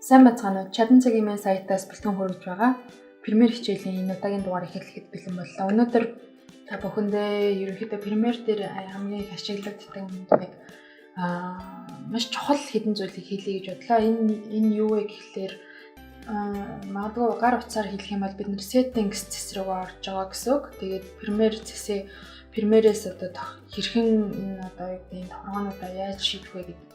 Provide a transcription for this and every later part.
Сайн бацгаана уу. Чадан цагийн маань сайтаас бэлтгэн хүргэж байгаа. Премьер хичээлийн энэ удаагийн дугаар эхлэхэд бэлэн боллоо. Өнөөдөр та бүхэндээ ерөнхийдөө премьер дээр хамгийн их ашиглагддаг нэг маш чухал хэдэн зүйлийг хэлье гэж бодлоо. Энэ юу вэ гэхлээр магадгүй гар утсаар хэлэх юм бол бид нэр settings зэс рүү орж байгаа гэсэн үг. Тэгээд премьерээс одоо хэрхэн энэ одоо юу гэдэг энэ тохиргоонуудаа яаж шийдэх вэ гэдэг.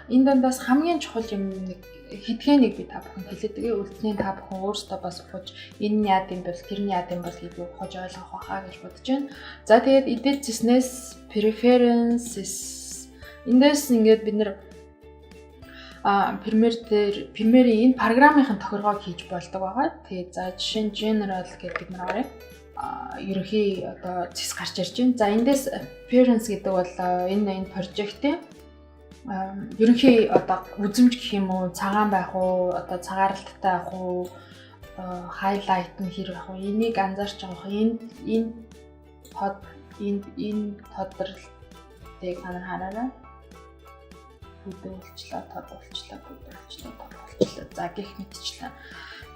Энэ дундаас хамгийн чухал юм нэг хэдхээнийг би та бүхэнд хэлээд байгаа. Үлдний та бүхэн өөрсдөө бас ухаж энэ яад юм бол тэр нь яад юм бол гэдгийг ухаж ойлгох байхаа гэж бодож байна. За тэгээд эдгээр зэснээс preferences эндээс ингээд бид нэр премьерийн энэ программын тохиргоог хийж болдог байгаа. Тэгээд за жишээ нь general гэдэг бид нар орё. Ерөнхий одоо зэс гарч ирж байна. За эндээс appearance гэдэг бол энэ project-ийн ерөнхий одоо үзэмж гэх юм уу, цагаан байх уу, одоо цагаарлалтай байх уу, highlight нь хэр байх уу, энийг анзаарч байгаа. Энэ тодрлтыг хараарай. Хөдөлчлээ, тодулчлаа. За гэх мэтчлээ.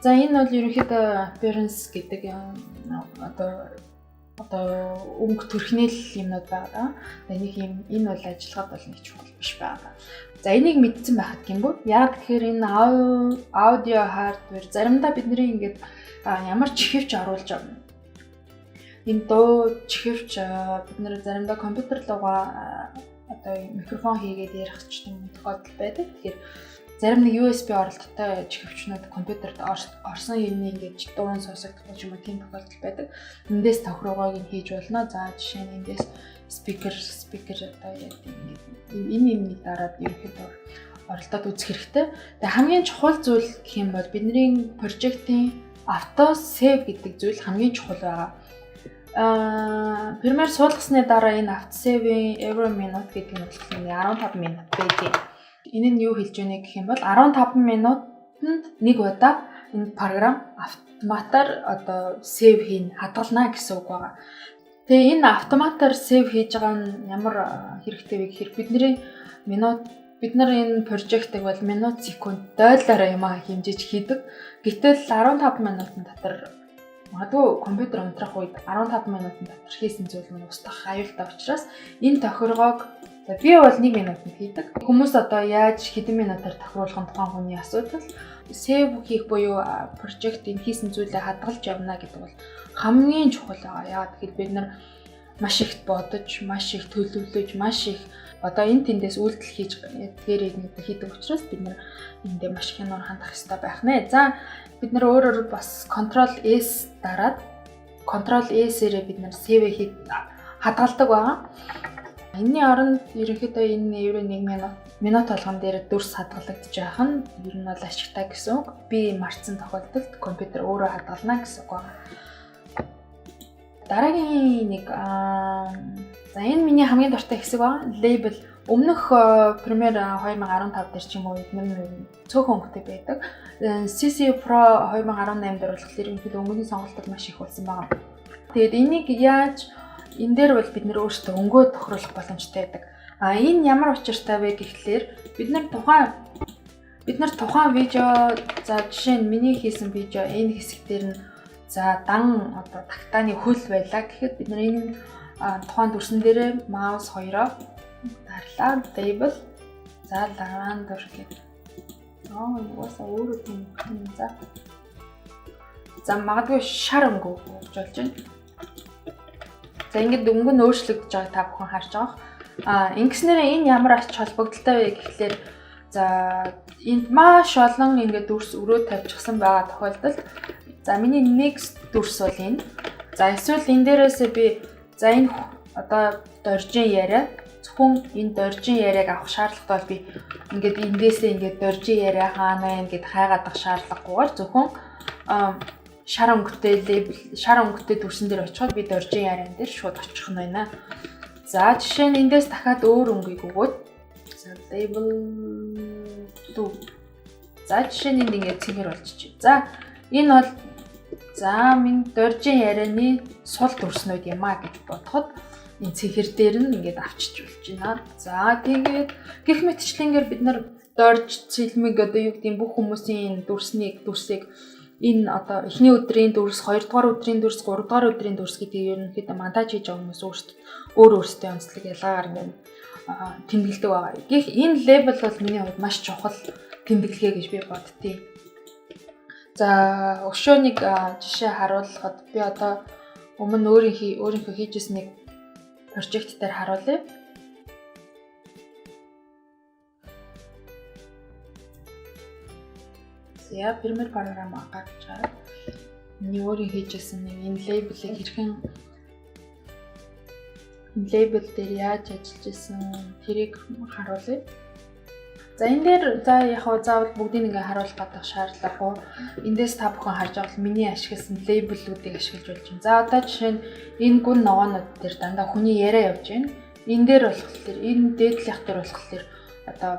За энэ бол ерөнхийдөө appearance гэдэг одоо өнгө төрхнөл юмнууд байгаа. Энэ бол ажиллагаад бол нэг чухал биш байгаа. За энийг мэдсэн байхад гэмбүү. Яг тэгэхээр энэ аудио хардвер заримдаа бидний ингээд ямар чихвч оруулж байгаа. Энэ дуу чихвч бид нэр заримдаа компьютер руугаа одоо микрофон хийгээд ярих ч юм тохиолдол байдаг. Тэгэхээр зарим нэг USB оролттой чихвчнүүд компьютерт орсон юм ингээд дуун сонсогдох юм уу тийм тохиолдол байдаг. Эндээс тохиргоог нь хийж болно. За жишээ нь эндээс speaker одоо яг энэ дараад ерөнхийдөө оролдоод үзэх хэрэгтэй. Тэгээ хамгийн чухал зүйл гэх юм бол бидний project-ийн auto save гэдэг зүйл хамгийн чухал байгаа. Премьер суулгасны дараа энэ auto save-ийн every minute гэдэг нь болохоор 15 минут байдаг. Энэ нь юу хэлж байна гэх юм бол 15 минутанд нэг удаа энэ програм автоматар одоо сейв хийн хадгална гэсэн үг байна. Тэгээ энэ автоматар сейв хийж байгаа нь ямар хэрэгтэй вэ гэхээр бид нар энэ прожектыг бол минут секунд дойлоор юм хэмжиж хийдэг. Гэтэл 15 минутын дотор магадгүй компьютер унтрах үед 15 минутын дотор хийсэн зүйл нь устгах аюултай учраас энэ тохиргоог би бол 1 минутанд хийдэг. Хүмүүс одоо яаж хэдэн минутаар тохируулах нь тухайн хүний асуудал. Save хийх буюу project-ийн хийсэн зүйлээ хадгалж явна гэдэг бол хамгийн чухал байгаа. Яагаад гэвэл бид нар маш их бодож, маш их төлөвлөж, маш их одоо энэ тэндээс үйлдэл хийж тэрийг хийдэг учраас бид нар эндээ маш их нөр хандах хэрэгтэй байх нэ. За бид нар өөрөөр бас Ctrl S дараад Ctrl S-ээрээ бид нар save хийж хадгалдаг байгаа. Энэний оронд ерөнхийдөө энэ евро 1 минут болгон дээр дүрс хадгалагдаж байх нь ер нь бол ашигтай гэсэн үг. Би марцсан тохиолдолд компьютер өөрөө хадгална гэсэн үг байна. Дараагийн нэг за энэ миний хамгийн дуртай хэсэг байна. Label. Өмнөх Premiere 2015 дээр ч юм уу эдгээр цөөхөн өнгөтэй байдаг. CC Pro 2018 дээр болохоор ерөнхийдөө өнгөний сонголтод маш их болсон байна. Тэгээд энийг яаж энэ дээр бол бид нэр өөрсдөө өнгөө тохируулах боломжтой байдаг. Энэ ямар учиртай вэ гэхлээр бид нар тухайн видео за жишээ нь миний хийсэн видео энэ хэсэг дээр нь за дан одоо тагтааны хөл байлаа гэхэд бид нар энэ тухайн дүрсэн дээрээ маус хоёроо дарлаа label за lavender гэдэг. Угаасаа өөрөө тийм за магадгүй шар өнгө болж байна. За ингээд өнгө нь өөрчлөгдөж байгааг та бүхэн харж байгаа. Ингэснээр энэ ямар ач холбогдолтой вэ гэхлээр за энд маш олон ингээд дүрс өрөө тавьчихсан байгаа тохиолдолд за миний next дүрс бол энэ. За эсвэл энэ дээрээсээ би за энэ одоо доржин яриа зөвхөн энэ доржин яриаг авах шаардлагатай бол би ингээд эндээсээ ингээд доржин яриа хаана вэ гэд хайгаадах шаардлагагүйгээр зөвхөн шар өнгөтэй дүрсэн дээр очиход би доржин яриан дээр шууд очих нь байна. За жишээ нь эндээс дахиад өөр өнгөийг өгөөд за label 2. За жишээ нь ингээд цэвэр болчихжээ. За энэ бол за минь доржин ярианы сул дүрснүүд юм а гэж бодоход энэ цэвэр дээр нь ингээд авчиж болж байна. За тэгээд гэх мэтчлэнгээр бид нар дорж цэлмэг одоо юу гэдэг бүх хүмүүсийн дүрсийг энэ одоо эхний өдрийн дүрс, 2 дугаар өдрийн дүрс, 3 дугаар өдрийн дүрс гэдэг ерөнхийдөө монтаж хийж байгаа хүмүүс өөрсдөө онцлог ялгаагаар ингээд тэмдэглэдэг байгаа. Энэ лейбл бол миний хувьд маш чухал тэмдэглэгээ гэж би боддتي. За өшөөнийг жишээ харуулхад би одоо өмнө өөрийнхөө хийжсэн нэг прожект дээр харуулъя. Я пример програм гаргаж байгаа. Миний өөрийн хийжсэн нэг энэ лейблийг хэрхэн лейбл дээр яаж ажиллаж исэн тэрийг харуулъя. За энэ дээр яг заавал бүгдийг ингээ харуулах гэдэг шаардлагагүй. Эндээс та бүхэн харж байгаа бол миний ашигласан лейблүүдийг ашиглаж болж байна. За одоо жишээ нь энэ гүн ногоонууд дээр дандаа хүний яриа явж байна. Энэ дээр болохоор энэ дээдлийнх дээр болохоор одоо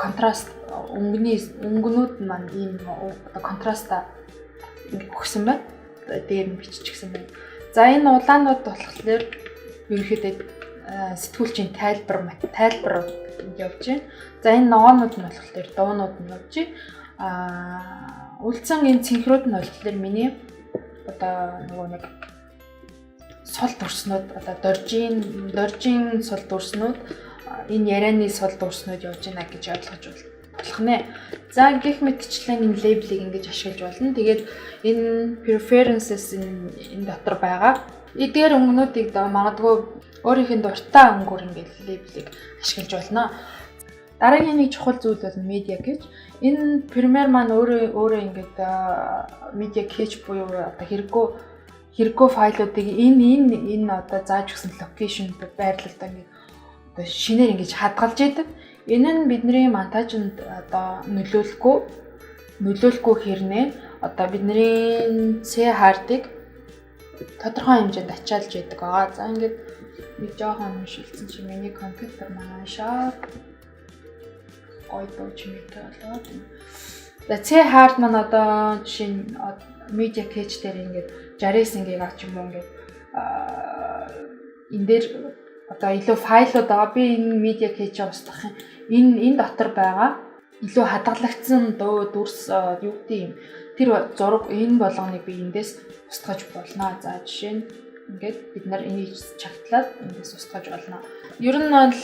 контраст өнгөнүүд маань ийм контраста өгсөн байна. Дээр нь биччихсэн байна. За энэ улаанууд болохоор ерөнхийдөө сэтгүүлчийн тайлбар явж байна. За энэ ногоонууд нь болохоор дуунууд нь явж байна. Үлдсэн энэ цэнхрүүд нь болохоор миний одоо нөгөө нэг сул дүрснүүд одоо доржийн сул дүрснүүд энэ ярианы сул дүрснүүд явж байна гэж ойлгож болох нэ. За гэх мэтчлэн энэ лейблийг ингэж ашиглаж болно. Тэгээд энэ preferences энэ дотор байгаа. Эдгээр өнгөнүүдийг магадгүй өөрийнх нь дуртай өнгөөр ингэж лейблийг ашиглаж болно. Дараагийн нэг чухал зүйл бол media гэж. Энэ Premiere маань өөрөө ингэж media cache буюу одоо хэрэггүй файлуудыг энэ одоо зааж өгсөн локейшн байрлалд ингэ одоо шинээр ингэж хадгалж яадаг. Энэ нь бидний монтажинд одоо нөлөөлөхгүй хэрнээ одоо бидний C хардыг тодорхой хэмжээнд ачаалж яадаг байгаа. За ингээд нэг жоохон шилжсэн чи миний компьютер маань шаа ой дочмитэй болоод. За C hard маань одоо жишээ нь media cache дээр ингээд 69 гигабайт ч юм уу ингээд энэ дээр одоо илүү файлууд байгаа. Би энэ media cache устгах юм. Энэ дотор байгаа илүү хадгалагдсан дүрс юу гэдэг юм. Тэр зураг энэ болгоныг би эндээс устгаж болно. За жишээ нь ингээд бид нар энийг чагтлаад эндээс устгаж болно. Ер нь бол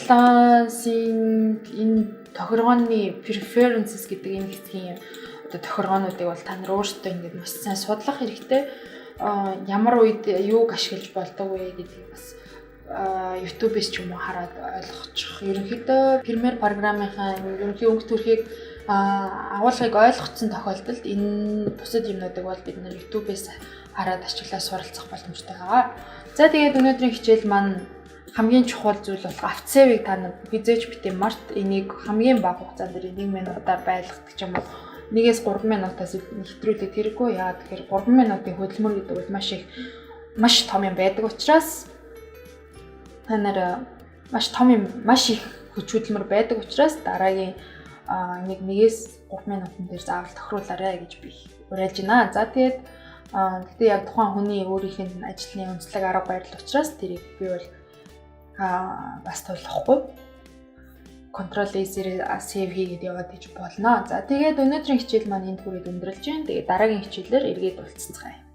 энэ тохиргооны preferences гэдэг энэ хэсгийн одоо тохиргоонуудыг бол та нар өөрсдөө ингээд маш сайн судлах хэрэгтэй. Ямар үед юуг ашиглаж болдог вэ гэдгийг бас YouTube-с ч юм уу хараад ойлгочих. Ерөнхийдөө Premiere програмынхаа ерөнхий өнгө төрхийг агуулгыг ойлгоцсон тохиолдолд энэ бусад юмнуудыг бол бид нар YouTube-с хараад ашиглаад суралцах боломжтой байгаа. За тэгээд өнөөдрийн хичээл маань хамгийн чухал зүйл бол автосейвийг та нар хизээж битээ март энийг хамгийн бага хугацаанд 1 минутаар байлгадаг ч юм уу. 1-3 минутаас хэтрүүлээд хэрэггүй. Яагаад тэгэхээр 3 минутын хөдөлмөр гэдэг бол маш том юм байдаг учраас та нар маш их хүч хөдөлмөр байдаг учраас дараагийн 1-3 минутын дээр заавал тохируулаарай гэж би уриалж байна. За тэгээд гэхдээ яг тухайн хүний өөрийнх нь ажлын онцлог арга барил учраас тэрийг би бол бас тулахгүй Ctrl+A save хийгээд яваад иж болно. За тэгээд өнөөдрийн хичээл маань энд хүрээд өндөрлж байна. Тэгээд дараагийн хичээлээр эргээд уулзцгаая.